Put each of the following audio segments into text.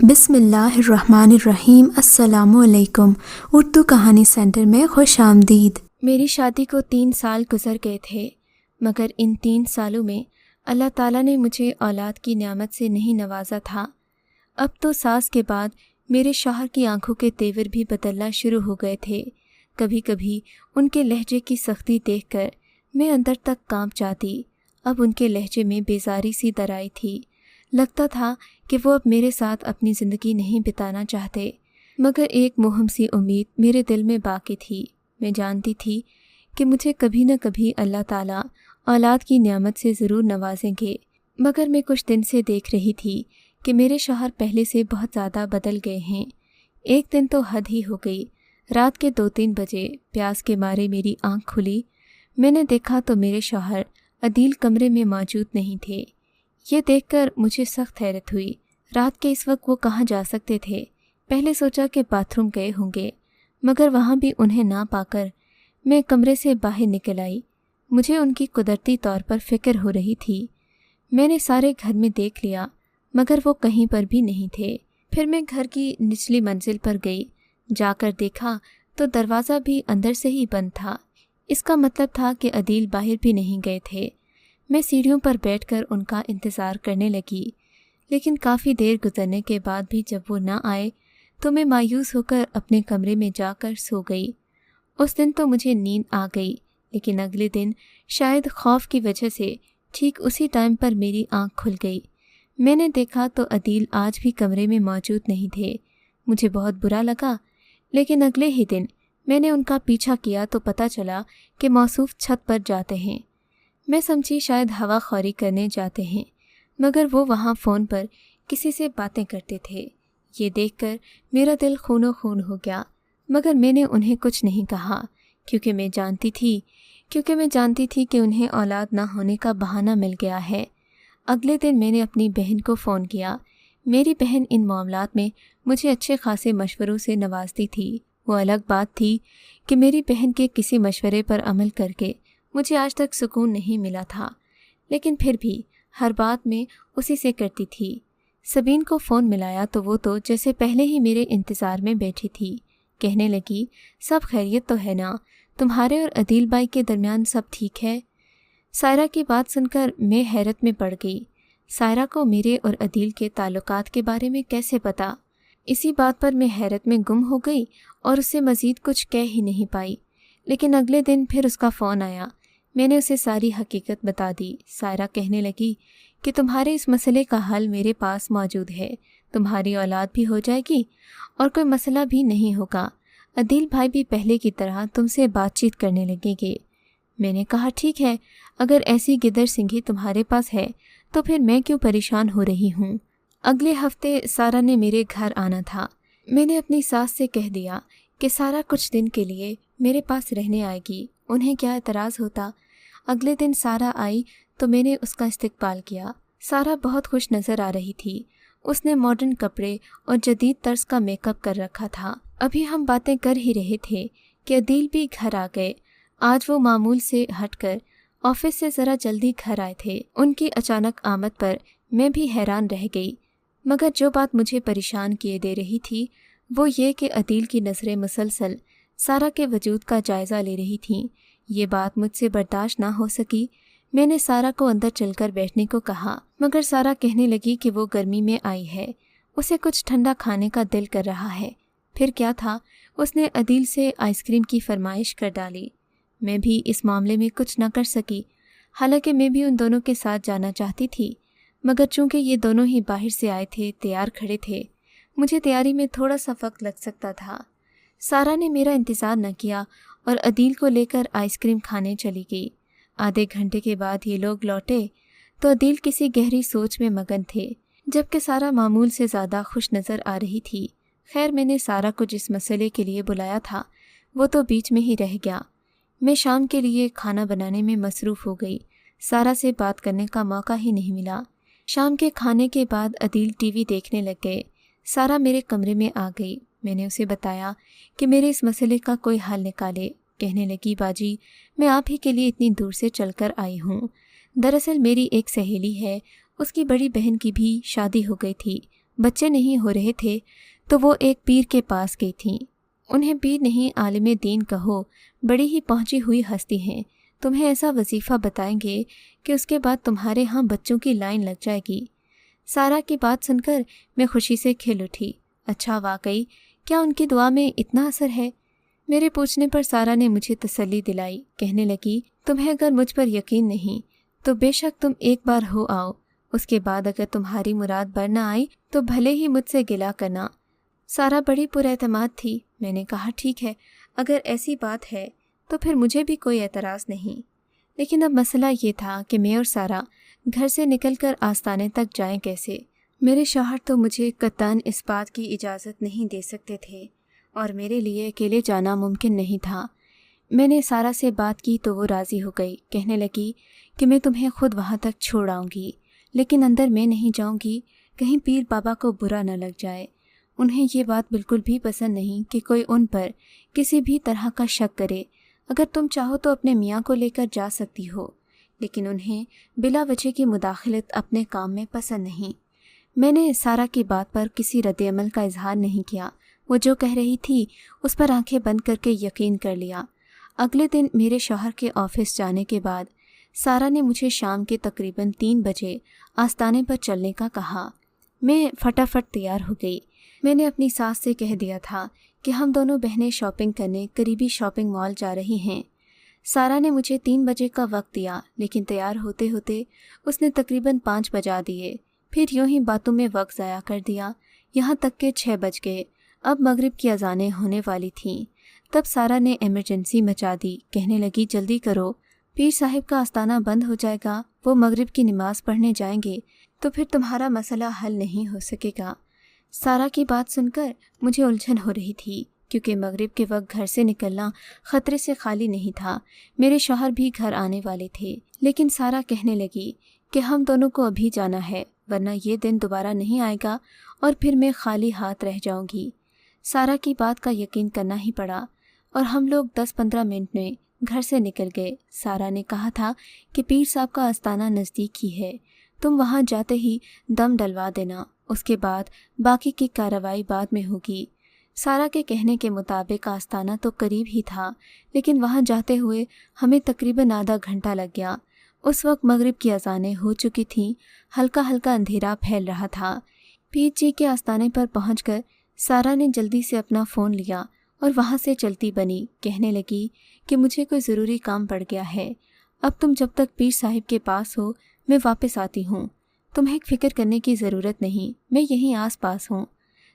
بسم اللہ الرحمن الرحیم۔ السلام علیکم۔ اردو کہانی سینٹر میں خوش آمدید۔ میری شادی کو 3 سال گزر گئے تھے، مگر ان 3 سالوں میں اللہ تعالیٰ نے مجھے اولاد کی نعمت سے نہیں نوازا تھا۔ اب تو ساس کے بعد میرے شوہر کی آنکھوں کے تیور بھی بدلنا شروع ہو گئے تھے۔ کبھی کبھی ان کے لہجے کی سختی دیکھ کر میں اندر تک کانپ جاتی۔ اب ان کے لہجے میں بیزاری سی درائی تھی۔ لگتا تھا کہ وہ اب میرے ساتھ اپنی زندگی نہیں بتانا چاہتے، مگر ایک مہم سی امید میرے دل میں باقی تھی۔ میں جانتی تھی کہ مجھے کبھی نہ کبھی اللہ تعالیٰ اولاد کی نعمت سے ضرور نوازیں گے، مگر میں کچھ دن سے دیکھ رہی تھی کہ میرے شوہر پہلے سے بہت زیادہ بدل گئے ہیں۔ ایک دن تو حد ہی ہو گئی۔ رات کے 2-3 بجے پیاس کے مارے میری آنکھ کھلی۔ میں نے دیکھا تو میرے شوہر عدیل کمرے میں موجود نہیں تھے۔ یہ دیکھ کر مجھے سخت حیرت ہوئی۔ رات کے اس وقت وہ کہاں جا سکتے تھے؟ پہلے سوچا کہ باتھ روم گئے ہوں گے، مگر وہاں بھی انہیں نہ پا کر میں کمرے سے باہر نکل آئی۔ مجھے ان کی قدرتی طور پر فکر ہو رہی تھی۔ میں نے سارے گھر میں دیکھ لیا، مگر وہ کہیں پر بھی نہیں تھے۔ پھر میں گھر کی نچلی منزل پر گئی۔ جا کر دیکھا تو دروازہ بھی اندر سے ہی بند تھا۔ اس کا مطلب تھا کہ عدیل باہر بھی نہیں گئے تھے۔ میں سیڑھیوں پر بیٹھ کر ان کا انتظار کرنے لگی، لیکن کافی دیر گزرنے کے بعد بھی جب وہ نہ آئے تو میں مایوس ہو کر اپنے کمرے میں جا کر سو گئی۔ اس دن تو مجھے نیند آ گئی، لیکن اگلے دن شاید خوف کی وجہ سے ٹھیک اسی ٹائم پر میری آنکھ کھل گئی۔ میں نے دیکھا تو عدیل آج بھی کمرے میں موجود نہیں تھے۔ مجھے بہت برا لگا، لیکن اگلے ہی دن میں نے ان کا پیچھا کیا تو پتہ چلا کہ موصوف چھت پر جاتے ہیں۔ میں سمجھی شاید ہوا خوری کرنے جاتے ہیں، مگر وہ وہاں فون پر کسی سے باتیں کرتے تھے۔ یہ دیکھ کر میرا دل خون و خون ہو گیا، مگر میں نے انہیں کچھ نہیں کہا، کیونکہ میں جانتی تھی کہ انہیں اولاد نہ ہونے کا بہانہ مل گیا ہے۔ اگلے دن میں نے اپنی بہن کو فون کیا۔ میری بہن ان معاملات میں مجھے اچھے خاصے مشوروں سے نوازتی تھی۔ وہ الگ بات تھی کہ میری بہن کے کسی مشورے پر عمل کر کے مجھے آج تک سکون نہیں ملا تھا، لیکن پھر بھی ہر بات میں اسی سے کرتی تھی۔ سبین کو فون ملایا تو وہ تو جیسے پہلے ہی میرے انتظار میں بیٹھی تھی۔ کہنے لگی، سب خیریت تو ہے نا؟ تمہارے اور عدیل بھائی کے درمیان سب ٹھیک ہے؟ سائرہ کی بات سن کر میں حیرت میں پڑ گئی۔ سائرہ کو میرے اور عدیل کے تعلقات کے بارے میں کیسے پتہ؟ اسی بات پر میں حیرت میں گم ہو گئی اور اس سے مزید کچھ کہہ ہی نہیں پائی۔ لیکن اگلے دن پھر اس کا فون آیا۔ میں نے اسے ساری حقیقت بتا دی۔ سائرہ کہنے لگی کہ تمہارے اس مسئلے کا حل میرے پاس موجود ہے۔ تمہاری اولاد بھی ہو جائے گی اور کوئی مسئلہ بھی نہیں ہوگا۔ عدیل بھائی بھی پہلے کی طرح تم سے بات چیت کرنے لگیں گے۔ میں نے کہا، ٹھیک ہے، اگر ایسی گدر سنگھی تمہارے پاس ہے تو پھر میں کیوں پریشان ہو رہی ہوں؟ اگلے ہفتے سارہ نے میرے گھر آنا تھا۔ میں نے اپنی ساس سے کہہ دیا کہ سارہ کچھ دن کے لیے میرے پاس رہنے آئے گی۔ انہیں کیا اعتراض ہوتا؟ اگلے دن سارہ آئی تو میں نے اس کا استقبال کیا۔ سارہ بہت خوش نظر آ رہی تھی۔ اس نے ماڈرن کپڑے اور جدید طرز کا میک اپ کر رکھا تھا۔ ابھی ہم باتیں کر ہی رہے تھے کہ عدیل بھی گھر آ گئے۔ آج وہ معمول سے ہٹ کر آفس سے ذرا جلدی گھر آئے تھے۔ ان کی اچانک آمد پر میں بھی حیران رہ گئی، مگر جو بات مجھے پریشان کیے دے رہی تھی وہ یہ کہ عدیل کی نظریں مسلسل سارہ کے وجود کا جائزہ لے رہی تھیں۔ یہ بات مجھ سے برداشت نہ ہو سکی۔ میں نے سارہ کو اندر چل کر بیٹھنے کو کہا، مگر سارہ کہنے لگی کہ وہ گرمی میں آئی ہے، اسے کچھ ٹھنڈا کھانے کا دل کر رہا ہے۔ پھر کیا تھا، اس نے عدیل سے آئس کریم کی فرمائش کر ڈالی۔ میں بھی اس معاملے میں کچھ نہ کر سکی، حالانکہ میں بھی ان دونوں کے ساتھ جانا چاہتی تھی، مگر چونکہ یہ دونوں ہی باہر سے آئے تھے، تیار کھڑے تھے، مجھے تیاری میں تھوڑا سا وقت لگ سکتا تھا۔ سارہ نے میرا انتظار نہ کیا اور عدیل کو لے کر آئس کریم کھانے چلی گئی۔ آدھے گھنٹے کے بعد یہ لوگ لوٹے تو عدیل کسی گہری سوچ میں مگن تھے، جبکہ سارہ معمول سے زیادہ خوش نظر آ رہی تھی۔ خیر، میں نے سارہ کو جس مسئلے کے لیے بلایا تھا وہ تو بیچ میں ہی رہ گیا۔ میں شام کے لیے کھانا بنانے میں مصروف ہو گئی۔ سارہ سے بات کرنے کا موقع ہی نہیں ملا۔ شام کے کھانے کے بعد عدیل ٹی وی دیکھنے لگ گئے۔ سارہ میرے کمرے میں آ گئی۔ میں نے اسے بتایا کہ میرے اس مسئلے کا کوئی حل نکالے۔ کہنے لگی، باجی، میں آپ ہی کے لیے اتنی دور سے چل کر آئی ہوں۔ دراصل میری ایک سہیلی ہے، اس کی بڑی بہن کی بھی شادی ہو گئی تھی، بچے نہیں ہو رہے تھے تو وہ ایک پیر کے پاس گئی تھیں۔ انہیں پیر نہیں عالم دین کہو، بڑی ہی پہنچی ہوئی ہستی ہیں، تمہیں ایسا وظیفہ بتائیں گے کہ اس کے بعد تمہارے ہاں بچوں کی لائن لگ جائے گی۔ سارا کی بات سن کر میں خوشی سے کھل اٹھی۔ اچھا، واقعی کیا ان کی دعا میں اتنا اثر ہے؟ میرے پوچھنے پر سارا نے مجھے تسلی دلائی، کہنے لگی تمہیں اگر مجھ پر یقین نہیں تو بے شک تم ایک بار ہو آؤ، اس کے بعد اگر تمہاری مراد بر نہ آئی تو بھلے ہی مجھ سے گلہ کرنا۔ سارا بڑی پر اعتماد تھی۔ میں نے کہا ٹھیک ہے، اگر ایسی بات ہے تو پھر مجھے بھی کوئی اعتراض نہیں۔ لیکن اب مسئلہ یہ تھا کہ میں اور سارا گھر سے نکل کر آستانے تک جائیں کیسے؟ میرے شوہر تو مجھے قطعاً اس بات کی اجازت نہیں دے سکتے تھے اور میرے لیے اکیلے جانا ممکن نہیں تھا۔ میں نے سارا سے بات کی تو وہ راضی ہو گئی، کہنے لگی کہ میں تمہیں خود وہاں تک چھوڑ آؤں گی، لیکن اندر میں نہیں جاؤں گی، کہیں پیر بابا کو برا نہ لگ جائے۔ انہیں یہ بات بالکل بھی پسند نہیں کہ کوئی ان پر کسی بھی طرح کا شک کرے۔ اگر تم چاہو تو اپنے میاں کو لے کر جا سکتی ہو، لیکن انہیں بلا وجہ کی مداخلت اپنے کام میں پسند نہیں۔ میں نے سارا کی بات پر کسی رد عمل کا اظہار نہیں کیا، وہ جو کہہ رہی تھی اس پر آنکھیں بند کر کے یقین کر لیا۔ اگلے دن میرے شوہر کے آفس جانے کے بعد سارا نے مجھے شام کے تقریباً 3 بجے آستانے پر چلنے کا کہا۔ میں فٹافٹ تیار ہو گئی۔ میں نے اپنی ساس سے کہہ دیا تھا کہ ہم دونوں بہنیں شاپنگ کرنے قریبی شاپنگ مال جا رہی ہیں۔ سارا نے مجھے 3 بجے کا وقت دیا، لیکن تیار ہوتے ہوتے اس نے تقریباً 5 بجا دیے۔ پھر یوں ہی باتوں میں وقت ضائع کر دیا، یہاں تک کہ 6 بج گئے۔ اب مغرب کی اذانیں ہونے والی تھیں۔ تب سارا نے ایمرجنسی مچا دی، کہنے لگی جلدی کرو، پیر صاحب کا آستانہ بند ہو جائے گا، وہ مغرب کی نماز پڑھنے جائیں گے تو پھر تمہارا مسئلہ حل نہیں ہو سکے گا۔ سارا کی بات سن کر مجھے الجھن ہو رہی تھی، کیونکہ مغرب کے وقت گھر سے نکلنا خطرے سے خالی نہیں تھا۔ میرے شوہر بھی گھر آنے والے تھے، لیکن سارا کہنے لگی کہ ہم دونوں کو ابھی جانا ہے، ورنہ یہ دن دوبارہ نہیں آئے گا اور پھر میں خالی ہاتھ رہ جاؤں گی۔ سارا کی بات کا یقین کرنا ہی پڑا اور ہم لوگ 10-15 منٹ میں گھر سے نکل گئے۔ سارا نے کہا تھا کہ پیر صاحب کا آستانہ نزدیک ہی ہے، تم وہاں جاتے ہی دم ڈلوا دینا، اس کے بعد باقی کی کارروائی بعد میں ہوگی۔ سارا کے کہنے کے مطابق آستانہ تو قریب ہی تھا، لیکن وہاں جاتے ہوئے ہمیں تقریباً آدھا گھنٹہ لگ گیا۔ اس وقت مغرب کی اذانیں ہو چکی تھیں، ہلکا ہلکا اندھیرا پھیل رہا تھا۔ پیر جی کے آستانے پر پہنچ کر سارا نے جلدی سے اپنا فون لیا اور وہاں سے چلتی بنی، کہنے لگی کہ مجھے کوئی ضروری کام پڑ گیا ہے، اب تم جب تک پیر صاحب کے پاس ہو میں واپس آتی ہوں، تمہیں فکر کرنے کی ضرورت نہیں، میں یہیں آس پاس ہوں۔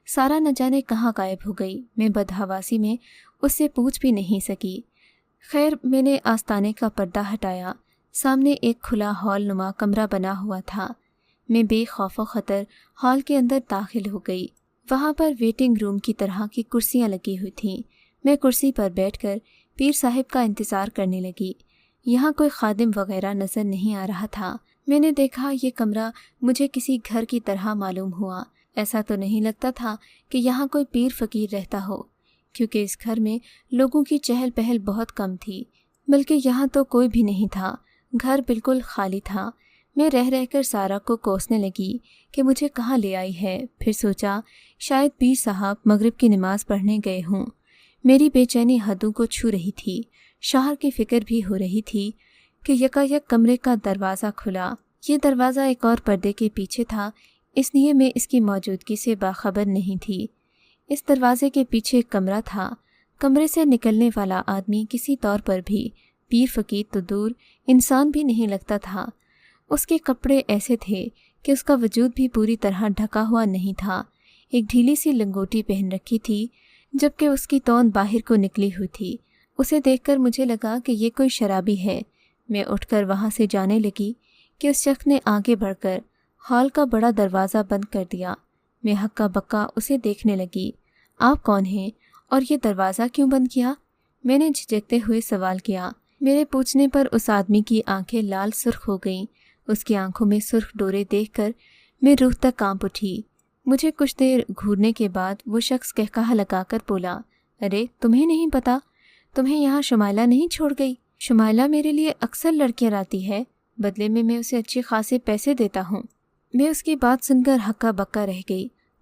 سارا نہ جانے کہاں غائب ہو گئی، میں بدحواسی میں اس سے پوچھ بھی نہیں سکی۔ خیر، میں نے آستانے کا پردہ ہٹایا، سامنے ایک کھلا ہال نما کمرہ بنا ہوا تھا۔ میں بے خوف و خطر ہال کے اندر داخل ہو گئی۔ وہاں پر ویٹنگ روم کی طرح کی کرسیاں لگی ہوئی تھیں۔ میں کرسی پر بیٹھ کر پیر صاحب کا انتظار کرنے لگی۔ یہاں کوئی خادم وغیرہ نظر نہیں آ رہا تھا۔ میں نے دیکھا یہ کمرہ مجھے کسی گھر کی طرح معلوم ہوا۔ ایسا تو نہیں لگتا تھا کہ یہاں کوئی پیر فقیر رہتا ہو، کیونکہ اس گھر میں لوگوں کی چہل پہل بہت کم تھی، بلکہ یہاں تو کوئی بھی نہیں تھا، گھر بالکل خالی تھا۔ میں رہ رہ کر سارا کو کوسنے لگی کہ مجھے کہاں لے آئی ہے، پھر سوچا شاید پیر صاحب مغرب کی نماز پڑھنے گئے ہوں۔ میری بے چینی حدوں کو چھو رہی تھی، شوہر کی فکر بھی ہو رہی تھی کہ یکایک کمرے کا دروازہ کھلا۔ یہ دروازہ ایک اور پردے کے پیچھے تھا، اس لیے میں اس کی موجودگی سے باخبر نہیں تھی۔ اس دروازے کے پیچھے ایک کمرہ تھا۔ کمرے سے نکلنے والا آدمی کسی طور پر بھی پیر فقیر تو دور انسان بھی نہیں لگتا تھا۔ اس کے کپڑے ایسے تھے کہ اس کا وجود بھی پوری طرح ڈھکا ہوا نہیں تھا۔ ایک ڈھیلی سی لنگوٹی پہن رکھی تھی، جبکہ اس کی تون باہر کو نکلی ہوئی تھی۔ اسے دیکھ کر مجھے لگا کہ یہ کوئی شرابی ہے۔ میں اٹھ کر وہاں سے جانے لگی کہ اس شخص نے آگے بڑھ کر ہال کا بڑا دروازہ بند کر دیا۔ میں ہکا بکا اسے دیکھنے لگی۔ آپ کون ہیں اور یہ دروازہ کیوں بند کیا؟ میں نے جھجکتے ہوئے سوال کیا۔ میرے پوچھنے پر اس آدمی کی آنکھیں لال سرخ ہو گئیں۔ اس کی آنکھوں میں سرخ ڈورے دیکھ کر میں روح تک کانپ اٹھی۔ مجھے کچھ دیر گھورنے کے بعد وہ شخص کہکہا لگا کر بولا، ارے تمہیں نہیں پتا، تمہیں یہاں شمائلہ نہیں چھوڑ گئی؟ شمائلہ میرے لیے اکثر لڑکیاں لاتی ہے، بدلے میں اسے اچھے خاصے پیسے دیتا ہوں۔ میں اس کی بات سن کر ہکا بکا رہ گئی۔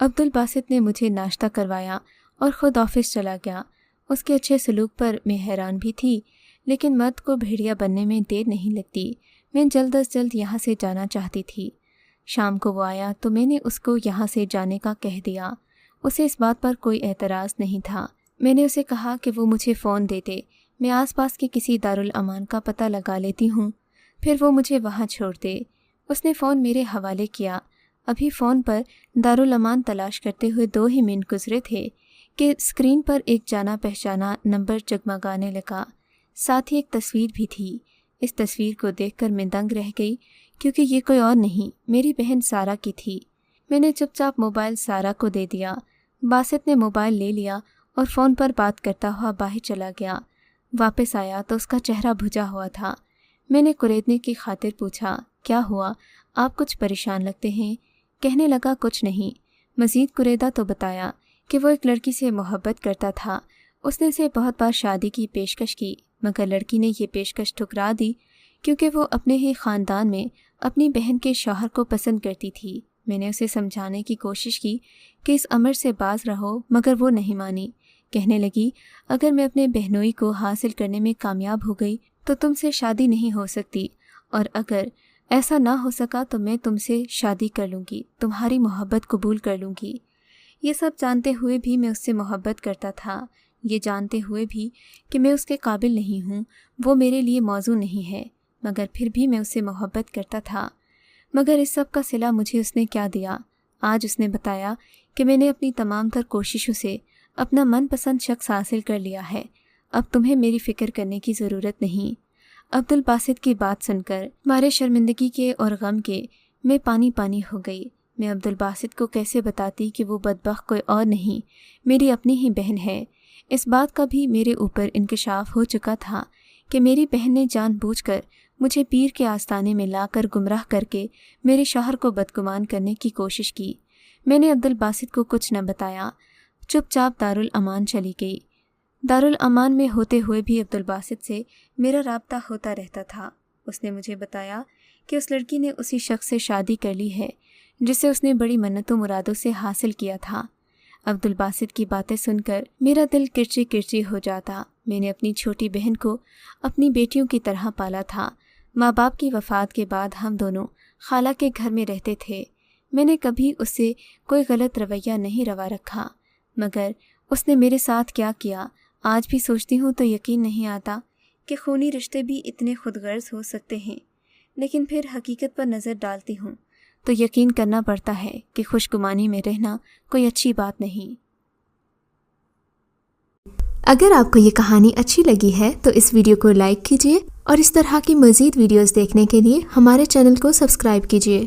عبدالباسط نے مجھے ناشتہ کروایا اور خود آفس چلا گیا۔ اس کے اچھے سلوک پر میں حیران بھی تھی، لیکن مرد کو بھیڑیا بننے میں دیر نہیں لگتی۔ میں جلد از جلد یہاں سے جانا چاہتی تھی۔ شام کو وہ آیا تو میں نے اس کو یہاں سے جانے کا کہہ دیا۔ اسے اس بات پر کوئی اعتراض نہیں تھا۔ میں نے اسے کہا کہ وہ مجھے فون دے دے، میں آس پاس کے کسی دارالامان کا پتہ لگا لیتی ہوں، پھر وہ مجھے وہاں چھوڑ دے۔ اس نے فون میرے حوالے کیا۔ ابھی فون پر دارالامان تلاش کرتے ہوئے 2 ہی منٹ گزرے تھے کہ اسکرین پر ایک جانا پہچانا نمبر جگمگانے لگا، ساتھ ہی ایک تصویر بھی تھی۔ اس تصویر کو دیکھ کر میں دنگ رہ گئی، کیونکہ یہ کوئی اور نہیں، میری بہن سارہ کی تھی۔ میں نے چپ چاپ موبائل سارہ کو دے دیا۔ باسط نے موبائل لے لیا اور فون پر بات کرتا ہوا باہر چلا گیا۔ واپس آیا تو اس کا چہرہ بھجا ہوا تھا۔ میں نے کریدنے کی خاطر پوچھا، کیا ہوا؟ آپ کچھ پریشان لگتے ہیں؟ کہنے لگا کچھ نہیں۔ مزید کریدا تو بتایا کہ وہ ایک لڑکی سے محبت کرتا تھا۔ اس نے اسے بہت بار شادی کی پیشکش کی، مگر لڑکی نے یہ پیشکش ٹھکرا دی کیونکہ وہ اپنے ہی خاندان میں اپنی بہن کے شوہر کو پسند کرتی تھی۔ میں نے اسے سمجھانے کی کوشش کی کہ اس امر سے باز رہو، مگر وہ نہیں مانی۔ کہنے لگی، اگر میں اپنے بہنوئی کو حاصل کرنے میں کامیاب ہو گئی تو تم سے شادی نہیں ہو سکتی، اور اگر ایسا نہ ہو سکا تو میں تم سے شادی کر لوں گی، تمہاری محبت قبول کر لوں گی۔ یہ سب جانتے ہوئے بھی میں اس سے محبت کرتا تھا، یہ جانتے ہوئے بھی کہ میں اس کے قابل نہیں ہوں، وہ میرے لیے موضوع نہیں ہے، مگر پھر بھی میں اس سے محبت کرتا تھا۔ مگر اس سب کا صلہ مجھے اس نے کیا دیا؟ آج اس نے بتایا کہ میں نے اپنی تمام تر کوششوں سے اپنا من پسند شخص حاصل کر لیا ہے، اب تمہیں میری فکر کرنے کی ضرورت نہیں۔ عبدالباسط کی بات سن کر مارے شرمندگی کے اور غم کے میں پانی پانی ہو گئی۔ میں عبدالباسط کو کیسے بتاتی کہ وہ بدبخت کوئی اور نہیں، میری اپنی ہی بہن ہے۔ اس بات کا بھی میرے اوپر انکشاف ہو چکا تھا کہ میری بہن نے جان بوجھ کر مجھے پیر کے آستانے میں لا کر گمراہ کر کے میرے شوہر کو بدگمان کرنے کی کوشش کی۔ میں نے عبدالباسط کو کچھ نہ بتایا، چپ چاپ دارالامان چلی گئی۔ دارالامان میں ہوتے ہوئے بھی عبدالباسط سے میرا رابطہ ہوتا رہتا تھا۔ اس نے مجھے بتایا کہ اس لڑکی نے اسی شخص سے شادی کر لی ہے جسے اس نے بڑی منتوں مرادوں سے حاصل کیا تھا۔ عبدالباسط کی باتیں سن کر میرا دل کرچی کرچی ہو جاتا۔ میں نے اپنی چھوٹی بہن کو اپنی بیٹیوں کی طرح پالا تھا۔ ماں باپ کی وفات کے بعد ہم دونوں خالہ کے گھر میں رہتے تھے۔ میں نے کبھی اس سے کوئی غلط رویہ نہیں روا رکھا، مگر اس نے میرے ساتھ کیا کیا آج بھی سوچتی ہوں تو یقین نہیں آتا کہ خونی رشتے بھی اتنے خود غرض ہو سکتے ہیں، لیکن پھر حقیقت پر نظر ڈالتی ہوں تو یقین کرنا پڑتا ہے کہ خوش گمانی میں رہنا کوئی اچھی بات نہیں۔ اگر آپ کو یہ کہانی اچھی لگی ہے تو اس ویڈیو کو لائک کیجیے اور اس طرح کی مزید ویڈیوز دیکھنے کے لیے ہمارے چینل کو سبسکرائب کیجیے۔